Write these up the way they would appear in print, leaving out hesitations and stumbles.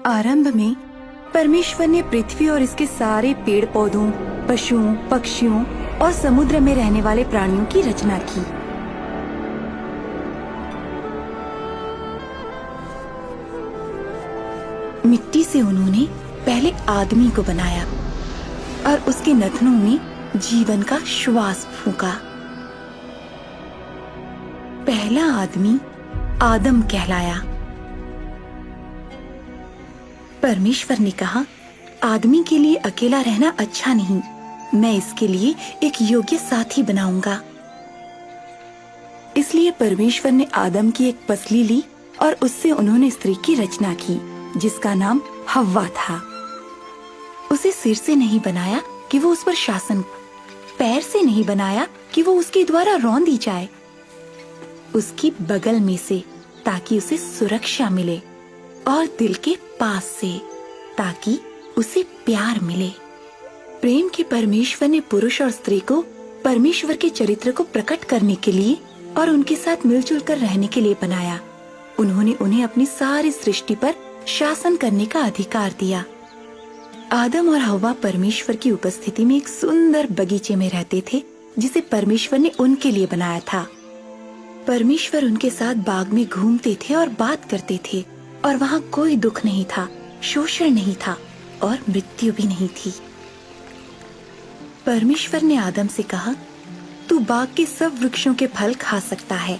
आरंभ में परमेश्वर ने पृथ्वी और इसके सारे पेड़ पौधों, पशुओं, पक्षियों और समुद्र में रहने वाले प्राणियों की रचना की। मिट्टी से उन्होंने पहले आदमी को बनाया और उसके नथनों में जीवन का श्वास फूंका। पहला आदमी आदम कहलाया। परमेश्वर ने कहा, आदमी के लिए अकेला रहना अच्छा नहीं, मैं इसके लिए एक योग्य साथी बनाऊंगा। इसलिए परमेश्वर ने आदम की एक पसली ली और उससे उन्होंने स्त्री की रचना की, जिसका नाम हव्वा था। उसे सिर से नहीं बनाया कि वो उस पर शासन, पैर से नहीं बनाया कि वो उसके द्वारा रौंदी जाए, उसकी बगल में से, ताकि उसे सुरक्षा मिले, और दिल के पास से, ताकि उसे प्यार मिले। प्रेम के परमेश्वर ने पुरुष और स्त्री को परमेश्वर के चरित्र को प्रकट करने के लिए और उनके साथ मिलजुल कर रहने के लिए बनाया। उन्होंने उन्हें अपनी सारी सृष्टि पर शासन करने का अधिकार दिया। आदम और हव्वा परमेश्वर की उपस्थिति में एक सुंदर बगीचे में रहते थे, जिसे परमेश्वर ने उनके लिए बनाया था। परमेश्वर उनके साथ बाग में घूमते थे और बात करते थे, और वहाँ कोई दुख नहीं था, शोषण नहीं था और मृत्यु भी नहीं थी। परमेश्वर ने आदम से कहा, तू बाग के सब वृक्षों के फल खा सकता है,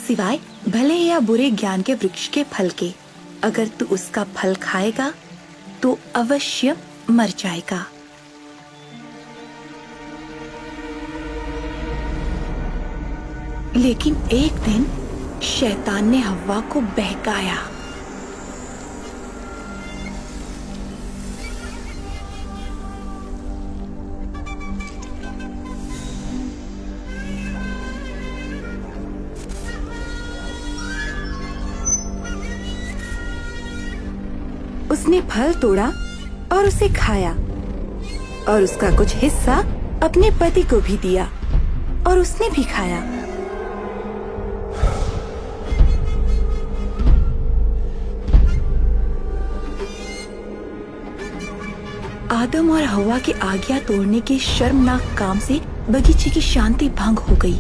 सिवाय भले या बुरे ज्ञान के वृक्ष के फल के। अगर तू उसका फल खाएगा तो अवश्य मर जाएगा। लेकिन एक दिन शैतान ने हव्वा को बहकाया। उसने फल तोड़ा और उसे खाया, और उसका कुछ हिस्सा अपने पति को भी दिया, और उसने भी खाया। आदम और हव्वा के आज्ञा तोड़ने के शर्मनाक काम से बगीचे की शांति भंग हो गई।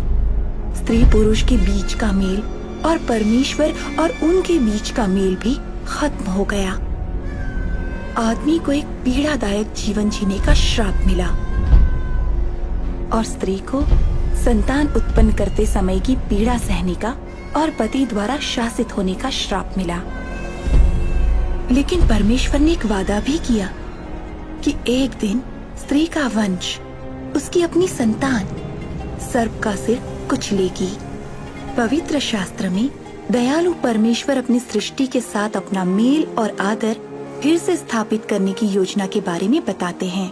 स्त्री पुरुष के बीच का मेल और परमेश्वर और उनके बीच का मेल भी खत्म हो गया। आदमी को एक पीड़ादायक जीवन जीने का श्राप मिला, और स्त्री को संतान उत्पन्न करते समय की पीड़ा सहने का और पति द्वारा शासित होने का श्राप मिला। लेकिन परमेश्वर ने एक वादा भी किया कि एक दिन स्त्री का वंश, उसकी अपनी संतान, सर्प का सिर कुचलेगी। पवित्र शास्त्र में दयालु परमेश्वर अपनी सृष्टि के साथ अपना मेल और आदर फिर से स्थापित करने की योजना के बारे में बताते हैं।